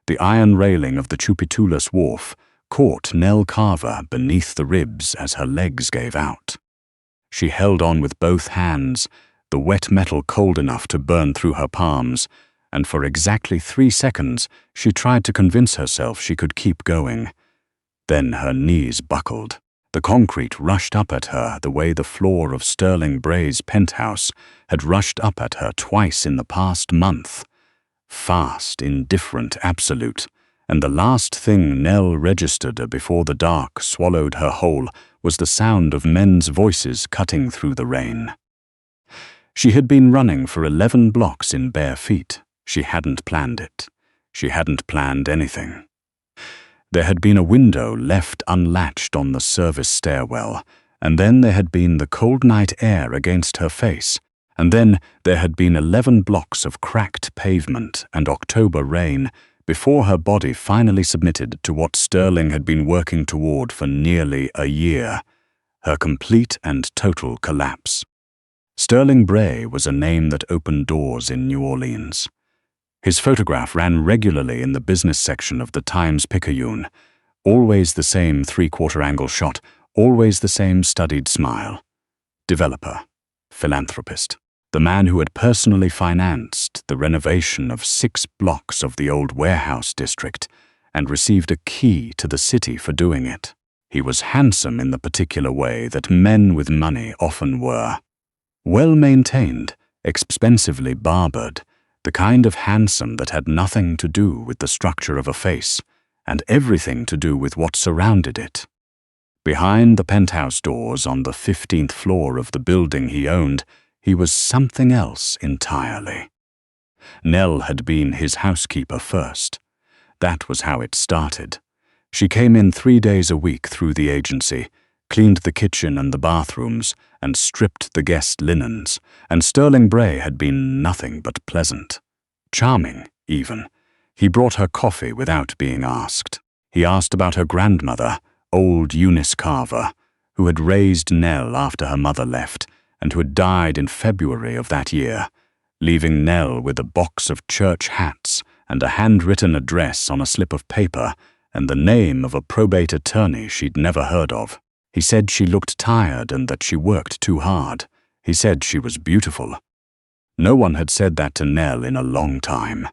The iron railing of the Tchoupitoulas wharf caught Nell Carver beneath the ribs as her legs gave out. She held on with both hands, the wet metal cold enough to burn through her palms, and for exactly 3 seconds she tried to convince herself she could keep going. Then her knees buckled. The concrete rushed up at her the way the floor of Sterling Bray's penthouse had rushed up at her twice in the past month. Fast, indifferent, absolute, and the last thing Nell registered before the dark swallowed her whole was the sound of men's voices cutting through the rain. She had been running for 11 blocks in bare feet. She hadn't planned it. She hadn't planned anything. There had been a window left unlatched on the service stairwell, and then there had been the cold night air against her face, and then there had been 11 blocks of cracked pavement and October rain before her body finally submitted to what Sterling had been working toward for nearly a year, her complete and total collapse. Sterling Bray was a name that opened doors in New Orleans. His photograph ran regularly in the business section of the Times-Picayune, always the same 3/4 angle shot, always the same studied smile. Developer, philanthropist, the man who had personally financed the renovation of 6 blocks of the old warehouse district and received a key to the city for doing it. He was handsome in the particular way that men with money often were. Well-maintained, expensively barbered, the kind of handsome that had nothing to do with the structure of a face and everything to do with what surrounded it. Behind the penthouse doors on the 15th floor of the building he owned, he was something else entirely. Nell had been his housekeeper first. That was how it started. She came in 3 days a week through the agency, cleaned the kitchen and the bathrooms, and stripped the guest linens, and Sterling Bray had been nothing but pleasant. Charming, even. He brought her coffee without being asked. He asked about her grandmother, old Eunice Carver, who had raised Nell after her mother left, and who had died in February of that year, leaving Nell with a box of church hats and a handwritten address on a slip of paper and the name of a probate attorney she'd never heard of. He said she looked tired and that she worked too hard. He said she was beautiful. No one had said that to Nell in a long time.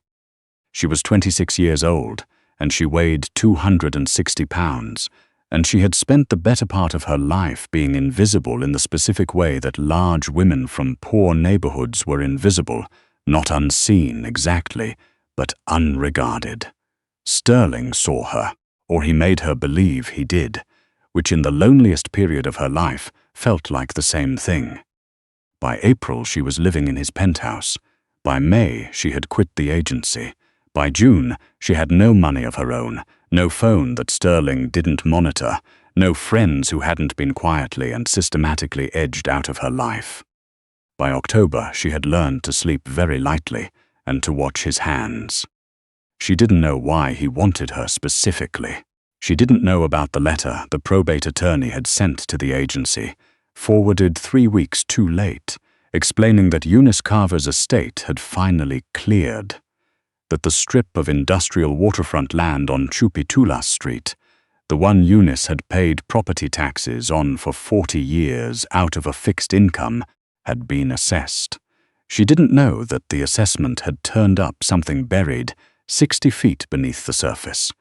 She was 26 years old, and she weighed 260 pounds, and she had spent the better part of her life being invisible in the specific way that large women from poor neighborhoods were invisible, not unseen exactly, but unregarded. Sterling saw her, or he made her believe he did, which in the loneliest period of her life felt like the same thing. By April she was living in his penthouse. By May she had quit the agency. By June she had no money of her own, no phone that Sterling didn't monitor, no friends who hadn't been quietly and systematically edged out of her life. By October she had learned to sleep very lightly and to watch his hands. She didn't know why he wanted her specifically. She didn't know about the letter the probate attorney had sent to the agency, forwarded 3 weeks too late, explaining that Eunice Carver's estate had finally cleared, that the strip of industrial waterfront land on Tchoupitoulas Street, the one Eunice had paid property taxes on for 40 years out of a fixed income, had been assessed. She didn't know that the assessment had turned up something buried 60 feet beneath the surface.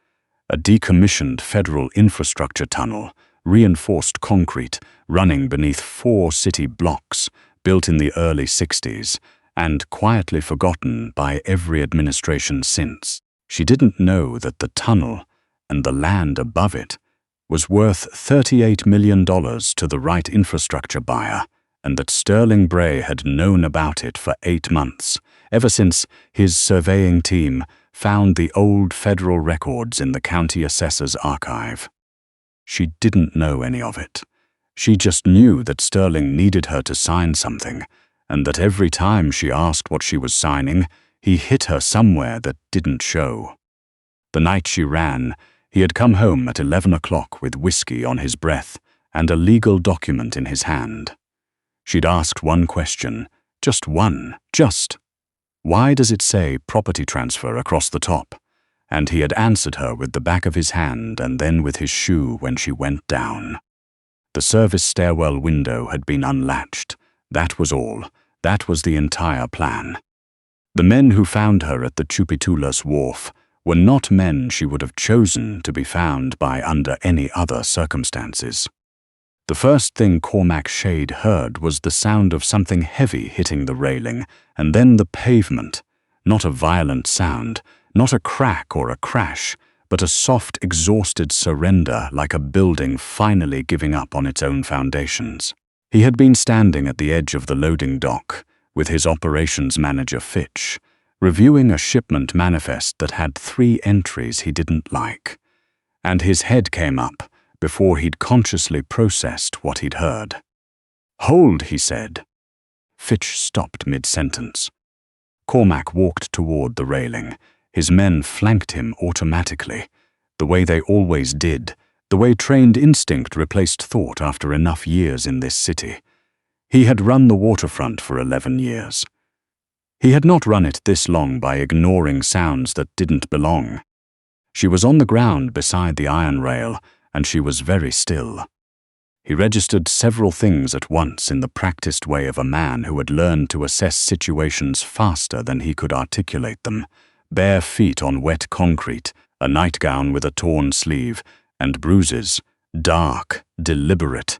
A decommissioned federal infrastructure tunnel, reinforced concrete, running beneath 4 city blocks, built in the early 60s, and quietly forgotten by every administration since. She didn't know that the tunnel, and the land above it, was worth $38 million to the right infrastructure buyer, and that Sterling Bray had known about it for 8 months, ever since his surveying team found the old federal records in the county assessor's archive. She didn't know any of it. She just knew that Sterling needed her to sign something, and that every time she asked what she was signing, he hit her somewhere that didn't show. The night she ran, he had come home at 11 o'clock with whiskey on his breath and a legal document in his hand. She'd asked one question, just one, why does it say property transfer across the top? and he had answered her with the back of his hand and then with his shoe when she went down. The service stairwell window had been unlatched. That was all. That was the entire plan. The men who found her at the Tchoupitoulas wharf were not men she would have chosen to be found by under any other circumstances. The first thing Cormac Shade heard was the sound of something heavy hitting the railing, and then the pavement. Not a violent sound, not a crack or a crash, but a soft, exhausted surrender like a building finally giving up on its own foundations. He had been standing at the edge of the loading dock, with his operations manager Fitch, reviewing a shipment manifest that had 3 entries he didn't like. And his head came up before he'd consciously processed what he'd heard. "Hold," he said. Fitch stopped mid-sentence. Cormac walked toward the railing. His men flanked him automatically, the way they always did, the way trained instinct replaced thought after enough years in this city. He had run the waterfront for 11 years. He had not run it this long by ignoring sounds that didn't belong. She was on the ground beside the iron rail, and she was very still. He registered several things at once in the practiced way of a man who had learned to assess situations faster than he could articulate them. Bare feet on wet concrete, a nightgown with a torn sleeve, and bruises, dark, deliberate,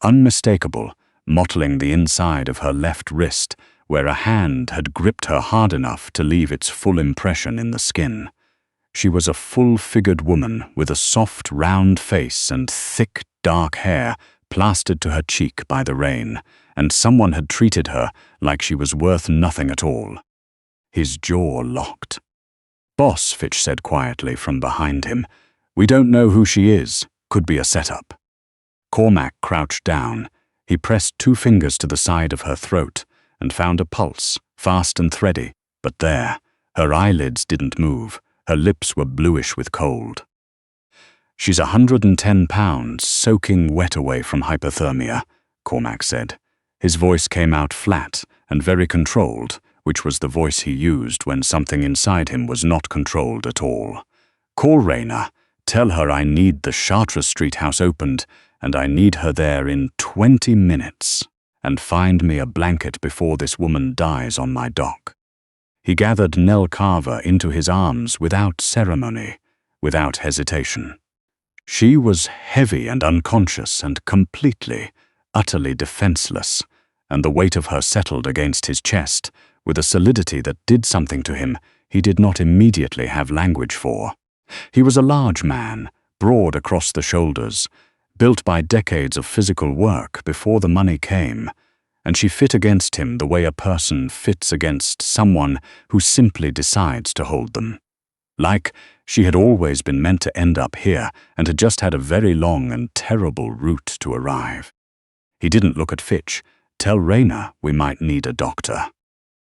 unmistakable, mottling the inside of her left wrist, where a hand had gripped her hard enough to leave its full impression in the skin. She was a full-figured woman with a soft, round face and thick, dark hair plastered to her cheek by the rain, and someone had treated her like she was worth nothing at all. His jaw locked. "Boss," Fitch said quietly from behind him. "We don't know who she is. Could be a setup." Cormac crouched down. He pressed 2 fingers to the side of her throat and found a pulse, fast and thready, but there. Her eyelids didn't move. Her lips were bluish with cold. "She's 110 pounds, soaking wet away from hypothermia," Cormac said. His voice came out flat and very controlled, which was the voice he used when something inside him was not controlled at all. "Call Rayna. Tell her I need the Chartres Street house opened, and I need her there in 20 minutes. And find me a blanket before this woman dies on my dock." He gathered Nell Carver into his arms without ceremony, without hesitation. She was heavy and unconscious and completely, utterly defenseless, and the weight of her settled against his chest with a solidity that did something to him he did not immediately have language for. He was a large man, broad across the shoulders, built by decades of physical work before the money came, and she fit against him the way a person fits against someone who simply decides to hold them. Like she had always been meant to end up here and had just had a very long and terrible route to arrive. He didn't look at Fitch. "Tell Rayna we might need a doctor."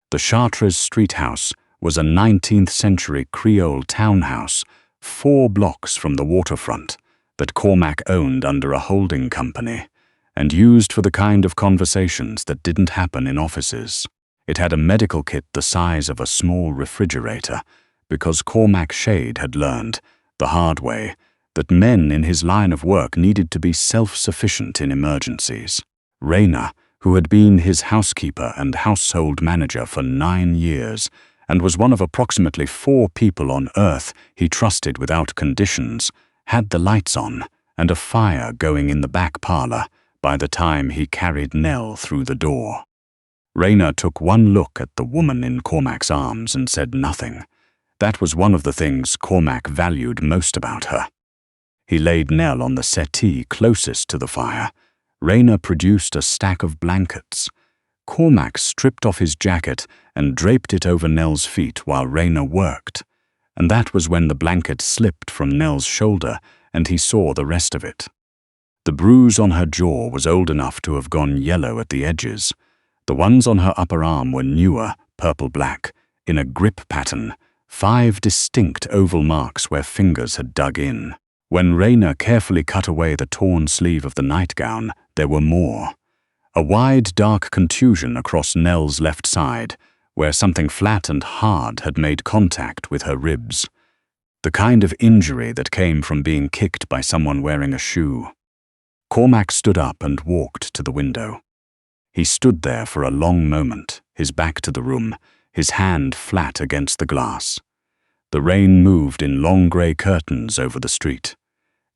The Chartres Street house was a 19th century Creole townhouse 4 blocks from the waterfront that Cormac owned under a holding company and used for the kind of conversations that didn't happen in offices. It had a medical kit the size of a small refrigerator because Cormac Shade had learned, the hard way, that men in his line of work needed to be self-sufficient in emergencies. Rayna, who had been his housekeeper and household manager for 9 years, and was one of approximately 4 people on Earth he trusted without conditions, had the lights on and a fire going in the back parlor by the time he carried Nell through the door. Rayna took one look at the woman in Cormac's arms and said nothing. That was one of the things Cormac valued most about her. He laid Nell on the settee closest to the fire. Rayna produced a stack of blankets. Cormac stripped off his jacket and draped it over Nell's feet while Rayna worked, and that was when the blanket slipped from Nell's shoulder and he saw the rest of it. The bruise on her jaw was old enough to have gone yellow at the edges. The ones on her upper arm were newer, purple-black, in a grip pattern, 5 distinct oval marks where fingers had dug in. When Rayna carefully cut away the torn sleeve of the nightgown, there were more. A wide, dark contusion across Nell's left side, where something flat and hard had made contact with her ribs. The kind of injury that came from being kicked by someone wearing a shoe. Cormac stood up and walked to the window. He stood there for a long moment, his back to the room, his hand flat against the glass. The rain moved in long grey curtains over the street.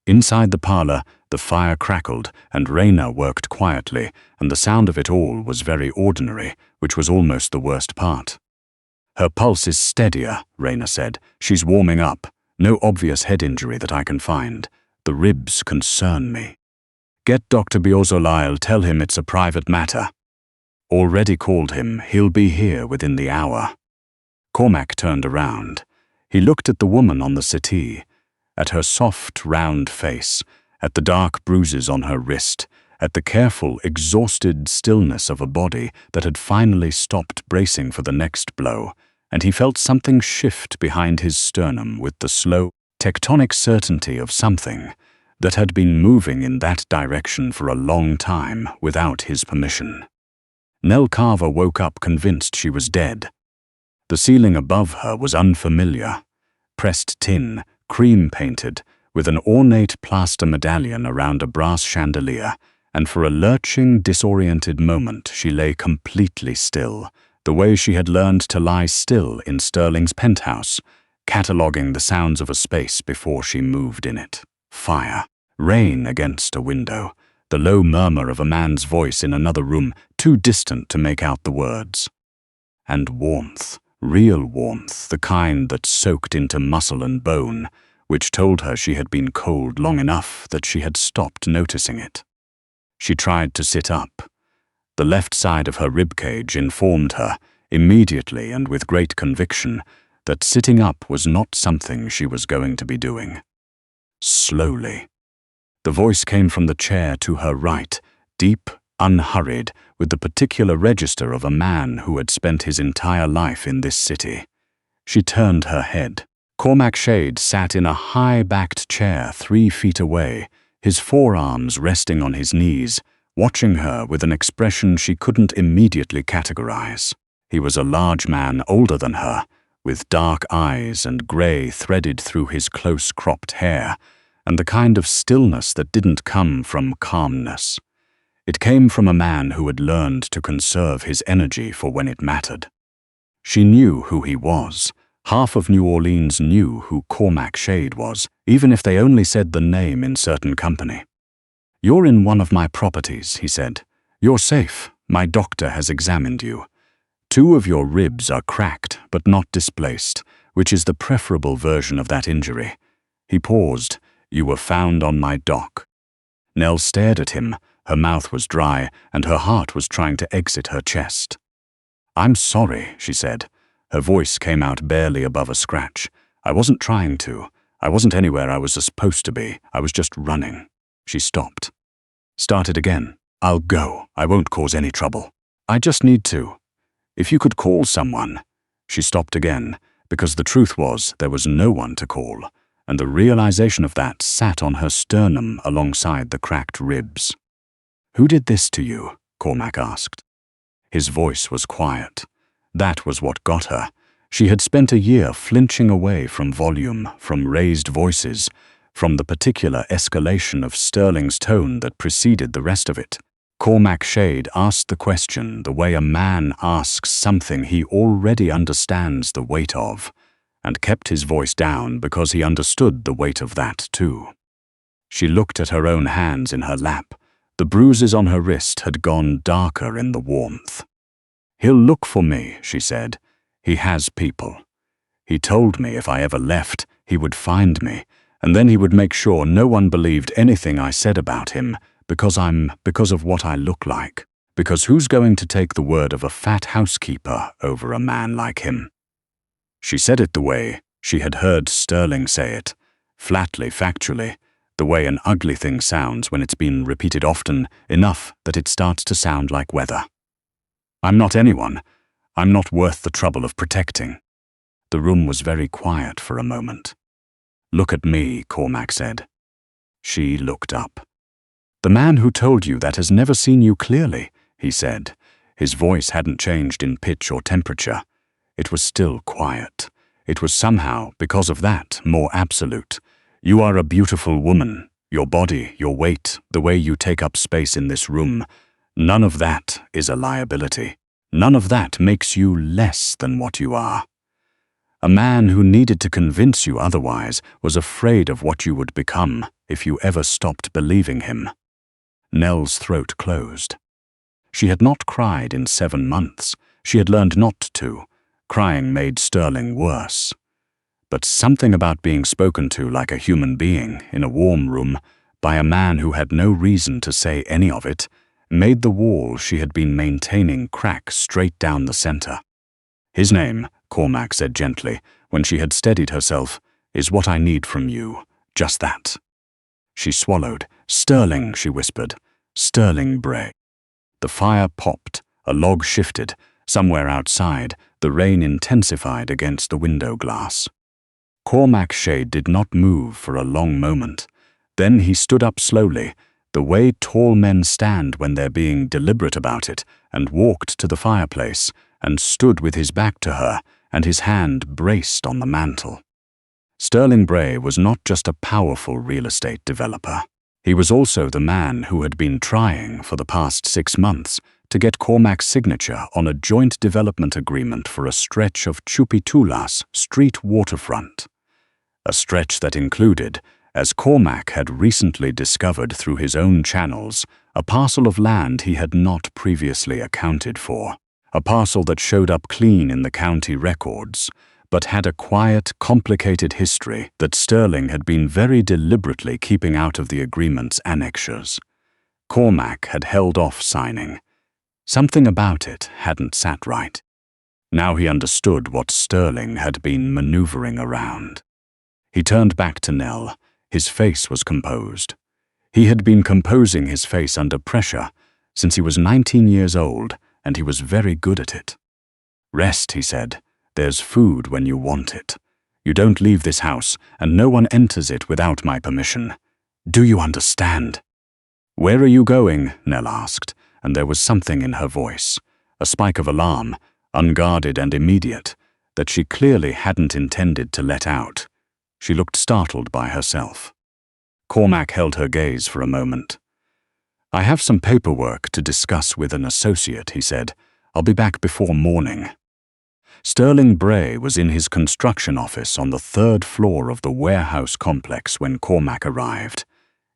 Inside the parlour, the fire crackled, and Raina worked quietly, and the sound of it all was very ordinary, which was almost the worst part. "Her pulse is steadier," Raina said. "She's warming up. No obvious head injury that I can find. The ribs concern me. Get Dr. Biozolile, tell him it's a private matter." "Already called him. He'll be here within the hour." Cormac turned around. He looked at the woman on the settee, at her soft, round face, at the dark bruises on her wrist, at the careful, exhausted stillness of a body that had finally stopped bracing for the next blow, and he felt something shift behind his sternum with the slow, tectonic certainty of something that had been moving in that direction for a long time without his permission. Nell Carver woke up convinced she was dead. The ceiling above her was unfamiliar, pressed tin, cream-painted, with an ornate plaster medallion around a brass chandelier, and for a lurching, disoriented moment she lay completely still, the way she had learned to lie still in Sterling's penthouse, cataloguing the sounds of a space before she moved in it. Fire, rain against a window, the low murmur of a man's voice in another room, too distant to make out the words. And warmth, real warmth, the kind that soaked into muscle and bone, which told her she had been cold long enough that she had stopped noticing it. She tried to sit up. The left side of her ribcage informed her, immediately and with great conviction, that sitting up was not something she was going to be doing. Slowly. The voice came from the chair to her right, deep, unhurried, with the particular register of a man who had spent his entire life in this city. She turned her head. Cormac Shade sat in a high-backed chair 3 feet away, his forearms resting on his knees, watching her with an expression she couldn't immediately categorize. He was a large man older than her, with dark eyes and grey threaded through his close-cropped hair, and the kind of stillness that didn't come from calmness. It came from a man who had learned to conserve his energy for when it mattered. She knew who he was. Half of New Orleans knew who Cormac Shade was, even if they only said the name in certain company. "You're in one of my properties," he said. "You're safe. My doctor has examined you. 2 of your ribs are cracked, but not displaced, which is the preferable version of that injury." He paused. "You were found on my dock." Nell stared at him. Her mouth was dry, and her heart was trying to exit her chest. "I'm sorry," she said. Her voice came out barely above a scratch. "I wasn't trying to. I wasn't anywhere I was supposed to be. I was just running." She stopped. Started again. "I'll go. I won't cause any trouble. I just need to. If you could call someone." She stopped again, because the truth was there was no one to call, and the realization of that sat on her sternum alongside the cracked ribs. "Who did this to you?" Cormac asked. His voice was quiet. That was what got her. She had spent a year flinching away from volume, from raised voices, from the particular escalation of Sterling's tone that preceded the rest of it. Cormac Shade asked the question the way a man asks something he already understands the weight of, and kept his voice down because he understood the weight of that too. She looked at her own hands in her lap. The bruises on her wrist had gone darker in the warmth. "He'll look for me," she said. "He has people. He told me if I ever left, he would find me, and then he would make sure no one believed anything I said about him, because of what I look like. Because who's going to take the word of a fat housekeeper over a man like him?" She said it the way she had heard Sterling say it, flatly, factually, the way an ugly thing sounds when it's been repeated often enough that it starts to sound like weather. "I'm not anyone. I'm not worth the trouble of protecting." The room was very quiet for a moment. "Look at me," Cormac said. She looked up. "The man who told you that has never seen you clearly," he said. His voice hadn't changed in pitch or temperature. It was still quiet. It was somehow, because of that, more absolute. You are a beautiful woman. Your body, your weight, the way you take up space in this room, none of that is a liability. None of that makes you less than what you are. A man who needed to convince you otherwise was afraid of what you would become if you ever stopped believing him. Nell's throat closed. She had not cried in 7 months. She had learned not to. Crying made Sterling worse. But something about being spoken to like a human being in a warm room by a man who had no reason to say any of it made the wall she had been maintaining crack straight down the center. His name, Cormac said gently, when she had steadied herself, is what I need from you. Just that. She swallowed. Sterling, she whispered. Sterling Bray. The fire popped. A log shifted. Somewhere outside, the rain intensified against the window glass. Cormac Shade did not move for a long moment. Then he stood up slowly, the way tall men stand when they're being deliberate about it, and walked to the fireplace, and stood with his back to her, and his hand braced on the mantel. Sterling Bray was not just a powerful real estate developer. He was also the man who had been trying for the past 6 months to get Cormac's signature on a joint development agreement for a stretch of Tchoupitoulas street waterfront. A stretch that included, as Cormac had recently discovered through his own channels, a parcel of land he had not previously accounted for. A parcel that showed up clean in the county records, but had a quiet, complicated history that Sterling had been very deliberately keeping out of the agreement's annexures. Cormac had held off signing. Something about it hadn't sat right. Now he understood what Sterling had been maneuvering around. He turned back to Nell. His face was composed. He had been composing his face under pressure since he was 19 years old, and he was very good at it. Rest, he said. There's food when you want it. You don't leave this house, and no one enters it without my permission. Do you understand? Where are you going? Nell asked, and there was something in her voice, a spike of alarm, unguarded and immediate, that she clearly hadn't intended to let out. She looked startled by herself. Cormac held her gaze for a moment. I have some paperwork to discuss with an associate, he said. I'll be back before morning. Sterling Bray was in his construction office on the 3rd floor of the warehouse complex when Cormac arrived.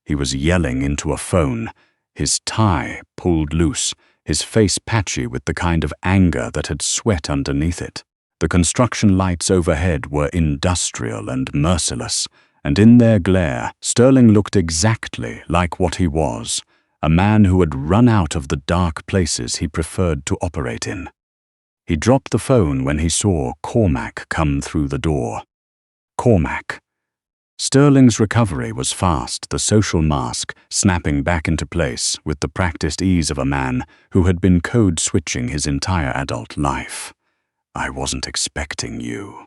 He was yelling into a phone, his tie pulled loose, his face patchy with the kind of anger that had sweat underneath it. The construction lights overhead were industrial and merciless, and in their glare, Sterling looked exactly like what he was, a man who had run out of the dark places he preferred to operate in. He dropped the phone when he saw Cormac come through the door. Cormac. Sterling's recovery was fast, the social mask snapping back into place with the practiced ease of a man who had been code-switching his entire adult life. I wasn't expecting you.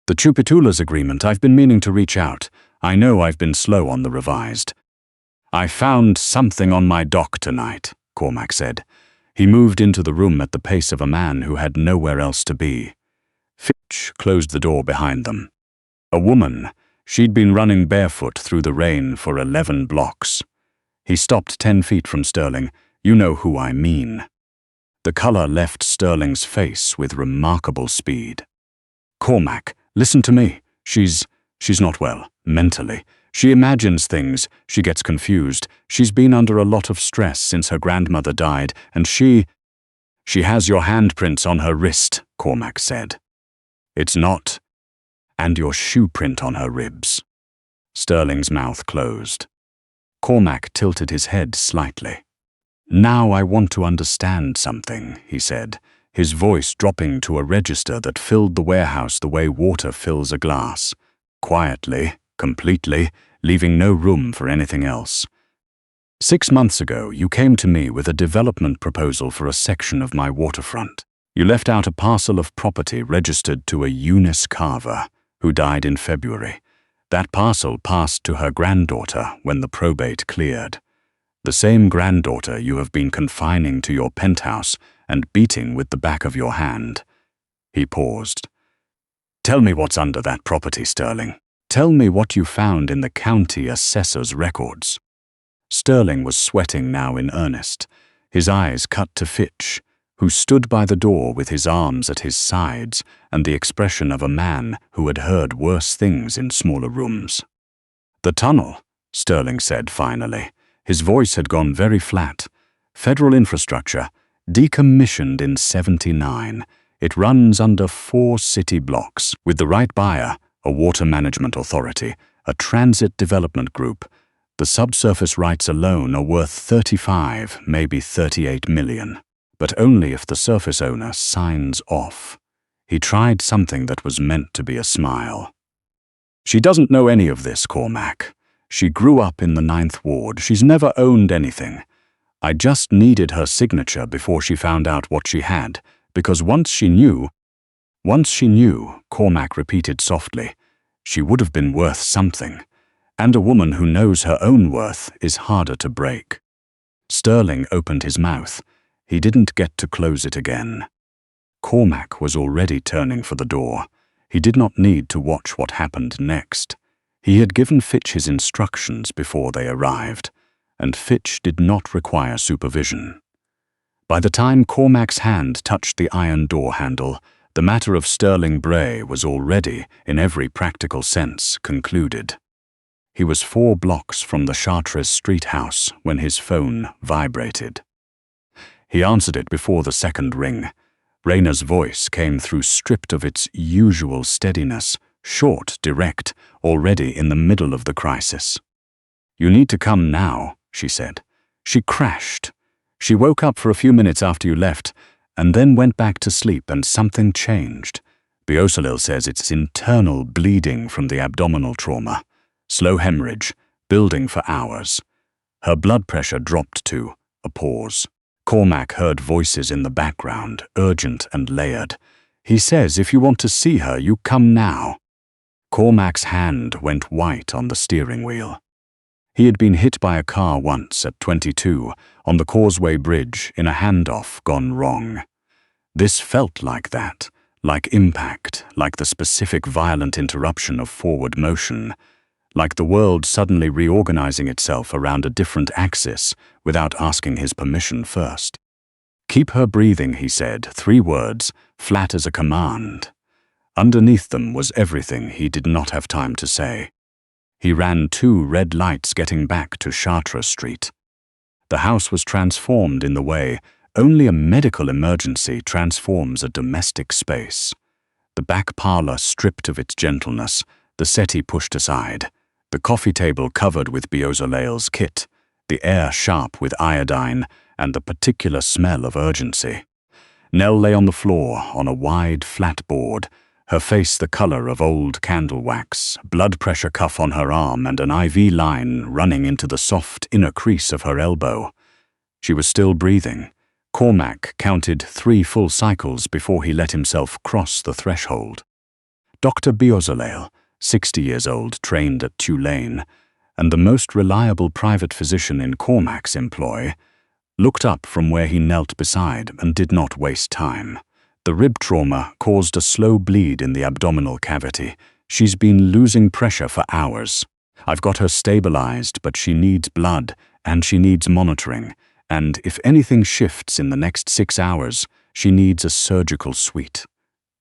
The Tchoupitoulas agreement, I've been meaning to reach out. I know I've been slow on the revised. I found something on my dock tonight, Cormac said. He moved into the room at the pace of a man who had nowhere else to be. Fitch closed the door behind them. A woman. She'd been running barefoot through the rain for 11 blocks. He stopped 10 feet from Sterling. You know who I mean. The color left Sterling's face with remarkable speed. Cormac, listen to me. She's not well, mentally. She imagines things, she gets confused. She's been under a lot of stress since her grandmother died, and she has your handprints on her wrist, Cormac said. It's not. And your shoe print on her ribs. Sterling's mouth closed. Cormac tilted his head slightly. Now I want to understand something, he said, his voice dropping to a register that filled the warehouse the way water fills a glass. Quietly, completely, leaving no room for anything else. 6 months ago, you came to me with a development proposal for a section of my waterfront. You left out a parcel of property registered to a Nell Carver, who died in February. That parcel passed to her granddaughter when the probate cleared. The same granddaughter you have been confining to your penthouse and beating with the back of your hand. He paused. Tell me what's under that property, Sterling. Tell me what you found in the county assessor's records." Sterling was sweating now in earnest, his eyes cut to Fitch, who stood by the door with his arms at his sides and the expression of a man who had heard worse things in smaller rooms. "The tunnel," Sterling said finally. His voice had gone very flat. "Federal infrastructure, decommissioned in '79. It runs under 4 city blocks, with the right buyer, a water management authority, a transit development group. The subsurface rights alone are worth 35, maybe 38 million. But only if the surface owner signs off." He tried something that was meant to be a smile. "She doesn't know any of this, Cormac. She grew up in the 9th Ward. She's never owned anything. I just needed her signature before she found out what she had, because once she knew, Cormac repeated softly, she would have been worth something. And a woman who knows her own worth is harder to break." Sterling opened his mouth. He didn't get to close it again. Cormac was already turning for the door. He did not need to watch what happened next. He had given Fitch his instructions before they arrived, and Fitch did not require supervision. By the time Cormac's hand touched the iron door handle, the matter of Sterling Bray was already, in every practical sense, concluded. He was 4 blocks from the Chartres Street house when his phone vibrated. He answered it before the second ring. Rayner's voice came through stripped of its usual steadiness, short, direct, already in the middle of the crisis. "You need to come now," she said. "She crashed. She woke up for a few minutes after you left, and then went back to sleep, and something changed. Biosalil says it's internal bleeding from the abdominal trauma. Slow hemorrhage, building for hours. Her blood pressure dropped to a pause. Cormac heard voices in the background, urgent and layered. He says if you want to see her, you come now. Cormac's hand went white on the steering wheel. He had been hit by a car once at 22 on the Causeway Bridge in a handoff gone wrong. This felt like that, like impact, like the specific violent interruption of forward motion, like the world suddenly reorganizing itself around a different axis without asking his permission first. Keep her breathing, he said, 3 words, flat as a command. Underneath them was everything he did not have time to say. He ran 2 red lights getting back to Chartres Street. The house was transformed in the way only a medical emergency transforms a domestic space. The back parlor stripped of its gentleness, the settee pushed aside, the coffee table covered with Biosalal's kit, the air sharp with iodine, and the particular smell of urgency. Nell lay on the floor on a wide, flat board, her face the color of old candle wax, blood pressure cuff on her arm and an IV line running into the soft inner crease of her elbow. She was still breathing. Cormac counted 3 full cycles before he let himself cross the threshold. Dr. Biosalal, 60 years old, trained at Tulane, and the most reliable private physician in Cormac's employ, looked up from where he knelt beside and did not waste time. The rib trauma caused a slow bleed in the abdominal cavity. She's been losing pressure for hours. I've got her stabilized, but she needs blood, and she needs monitoring, and if anything shifts in the next 6 hours, she needs a surgical suite.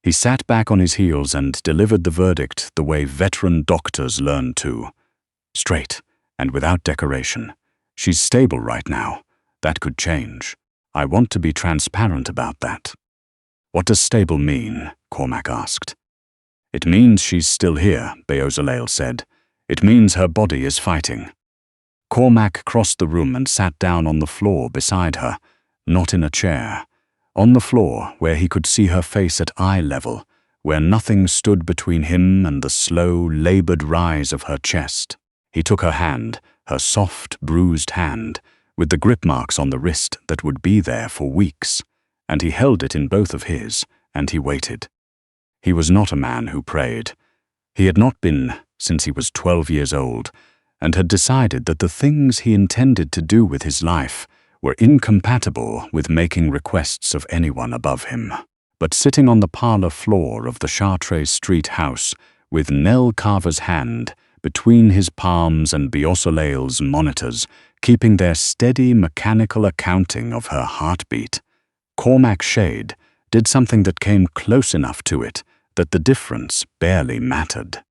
He sat back on his heels and delivered the verdict the way veteran doctors learn to. Straight, and without decoration. She's stable right now. That could change. I want to be transparent about that. What does stable mean? Cormac asked. It means she's still here, Biosalal said. It means her body is fighting. Cormac crossed the room and sat down on the floor beside her, not in a chair. On the floor, where he could see her face at eye level, where nothing stood between him and the slow, labored rise of her chest. He took her hand, her soft, bruised hand, with the grip marks on the wrist that would be there for weeks, and he held it in both of his, and he waited. He was not a man who prayed. He had not been since he was 12 years old, and had decided that the things he intended to do with his life were incompatible with making requests of anyone above him. but sitting on the parlor floor of the Chartres Street house with Nell Carver's hand between his palms and Biosoleil's monitors, keeping their steady mechanical accounting of her heartbeat, Cormac Shade did something that came close enough to it that the difference barely mattered.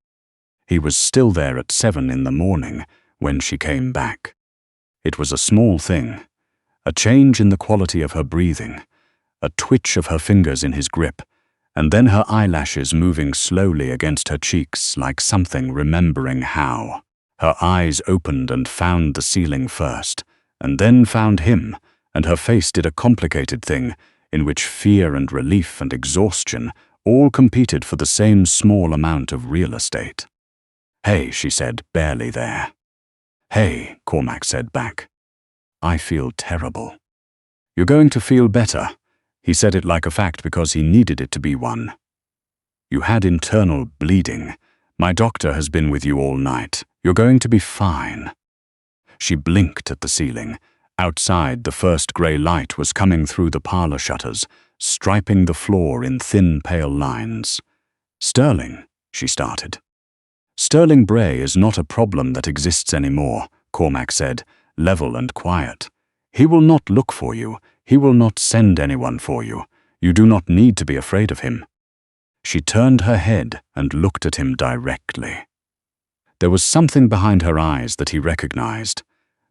He was still there at 7 in the morning when she came back. It was a small thing, a change in the quality of her breathing, a twitch of her fingers in his grip, and then her eyelashes moving slowly against her cheeks like something remembering how. Her eyes opened and found the ceiling first, and then found him, and her face did a complicated thing in which fear and relief and exhaustion all competed for the same small amount of real estate. "Hey," she said, barely there. "Hey," Cormac said back. "I feel terrible." "You're going to feel better." He said it like a fact because he needed it to be one. "You had internal bleeding. My doctor has been with you all night. You're going to be fine." She blinked at the ceiling. Outside, the first grey light was coming through the parlor shutters, striping the floor in thin, pale lines. "Sterling," she started. "Sterling Bray is not a problem that exists anymore," Cormac said, level and quiet. "He will not look for you. He will not send anyone for you. You do not need to be afraid of him." She turned her head and looked at him directly. There was something behind her eyes that he recognized.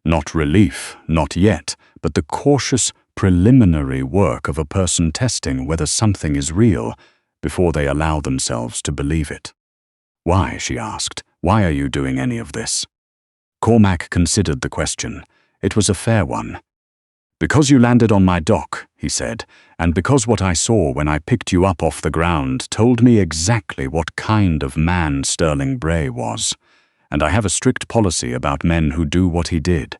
Not relief, not yet, but the cautious, preliminary work of a person testing whether something is real before they allow themselves to believe it. "Why?" she asked. "Why are you doing any of this?" Cormac considered the question. It was a fair one. "Because you landed on my dock," he said, "and because what I saw when I picked you up off the ground told me exactly what kind of man Sterling Bray was, and I have a strict policy about men who do what he did."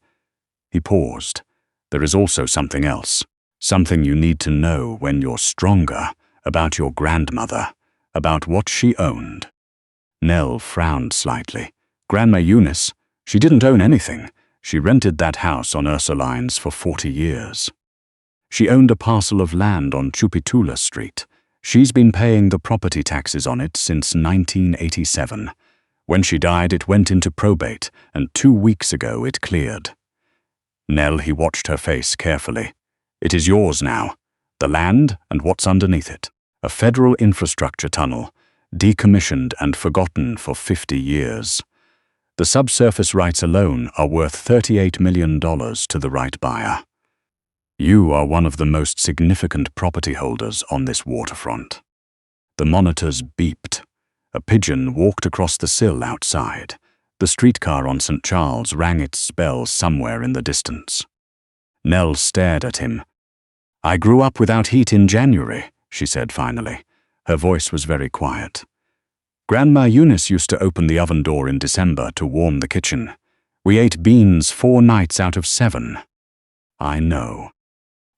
He paused. "There is also something else, something you need to know when you're stronger, about your grandmother, about what she owned." Nell frowned slightly. "Grandma Eunice? She didn't own anything. She rented that house on Ursulines for 40 years. She owned a parcel of land on Tchoupitoulas Street. She's been paying the property taxes on it since 1987. When she died, it went into probate, and 2 weeks ago it cleared." "Nell," he watched her face carefully. "It is yours now. The land and what's underneath it. A federal infrastructure tunnel, decommissioned and forgotten for 50 years. The subsurface rights alone are worth $38 million to the right buyer. You are one of the most significant property holders on this waterfront." The monitors beeped. A pigeon walked across the sill outside. The streetcar on St. Charles rang its spell somewhere in the distance. Nell stared at him. "I grew up without heat in January," she said finally. Her voice was very quiet. "Grandma Eunice used to open the oven door in December to warm the kitchen. We ate beans 4 nights out of 7. "I know."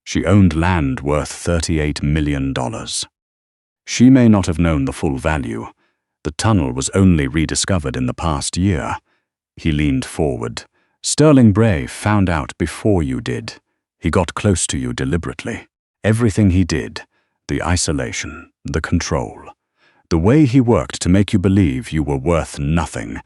She owned land worth $38 million. She may not have known the full value. The tunnel was only rediscovered in the past year. He leaned forward. "Sterling Bray found out before you did. He got close to you deliberately. Everything he did, the isolation, the control, the way he worked to make you believe you were worth nothing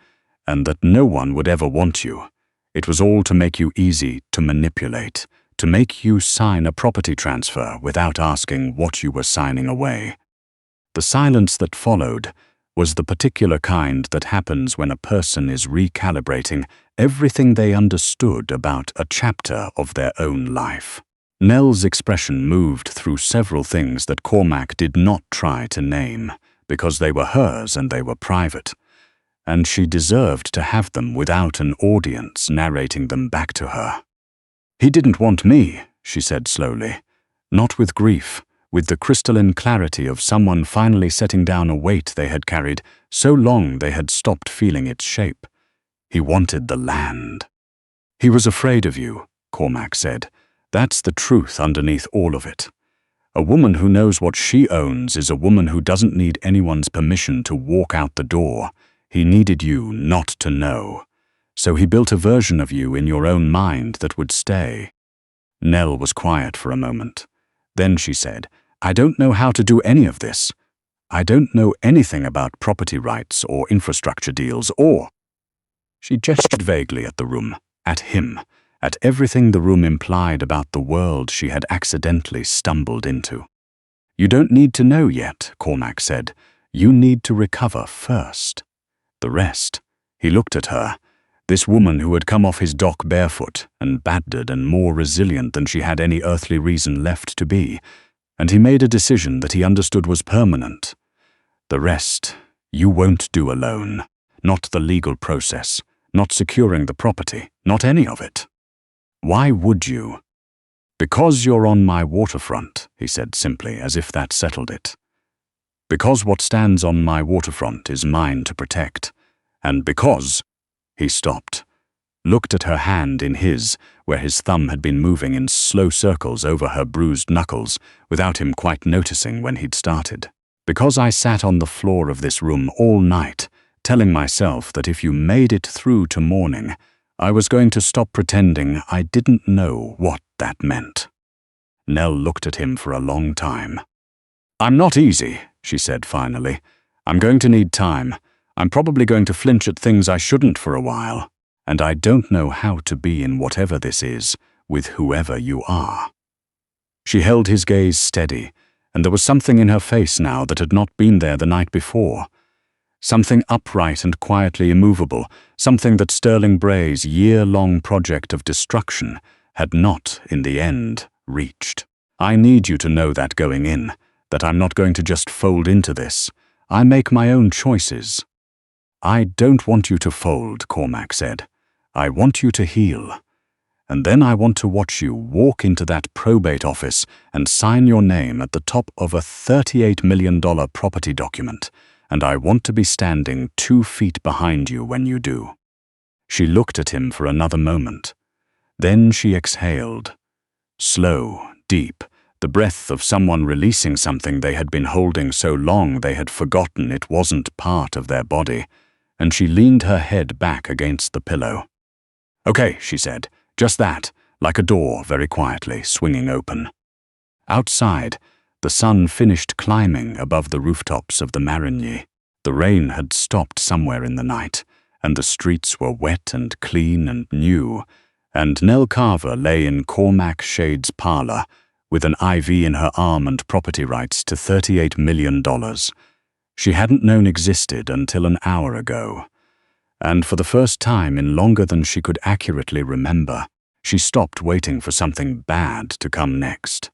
and that no one would ever want you. It was all to make you easy to manipulate, to make you sign a property transfer without asking what you were signing away." The silence that followed was the particular kind that happens when a person is recalibrating everything they understood about a chapter of their own life. Nell's expression moved through several things that Cormac did not try to name, because they were hers and they were private, and she deserved to have them without an audience narrating them back to her. "He didn't want me," she said slowly, "not with grief, with the crystalline clarity of someone finally setting down a weight they had carried so long they had stopped feeling its shape. He wanted the land." "He was afraid of you," Cormac said. "That's the truth underneath all of it. A woman who knows what she owns is a woman who doesn't need anyone's permission to walk out the door. He needed you not to know. So he built a version of you in your own mind that would stay." Nell was quiet for a moment. Then she said, I don't know how to do any of this. I don't know anything about property rights or infrastructure deals or—" She gestured vaguely at the room, at him, at everything the room implied about the world she had accidentally stumbled into. "You don't need to know yet," Cormac said. "You need to recover first. The rest—" He looked at her, this woman who had come off his dock barefoot and battered and more resilient than she had any earthly reason left to be, and he made a decision that he understood was permanent. "The rest, you won't do alone. Not the legal process, not securing the property, not any of it." "Why would you?" "Because you're on my waterfront," he said simply, as if that settled it. "Because what stands on my waterfront is mine to protect. And because—" He stopped, looked at her hand in his, where his thumb had been moving in slow circles over her bruised knuckles, without him quite noticing when he'd started. "Because I sat on the floor of this room all night, telling myself that if you made it through to morning, I was going to stop pretending I didn't know what that meant." Nell looked at him for a long time. "I'm not easy," she said finally. "I'm going to need time. I'm probably going to flinch at things I shouldn't for a while. And I don't know how to be in whatever this is, with whoever you are." She held his gaze steady, and there was something in her face now that had not been there the night before. Something upright and quietly immovable, something that Sterling Bray's year-long project of destruction had not, in the end, reached. "I need you to know that going in, that I'm not going to just fold into this. I make my own choices." "I don't want you to fold," Cormac said. "I want you to heal. And then I want to watch you walk into that probate office and sign your name at the top of a $38 million property document, and I want to be standing 2 feet behind you when you do." She looked at him for another moment. Then she exhaled. Slow, deep, the breath of someone releasing something they had been holding so long they had forgotten it wasn't part of their body, and she leaned her head back against the pillow. "Okay," she said, "just that, like a door very quietly, swinging open." Outside, the sun finished climbing above the rooftops of the Marigny. The rain had stopped somewhere in the night, and the streets were wet and clean and new, and Nell Carver lay in Cormac Shade's parlor with an IV in her arm and property rights to $38 million. She hadn't known existed until an hour ago, and for the first time in longer than she could accurately remember, she stopped waiting for something bad to come next.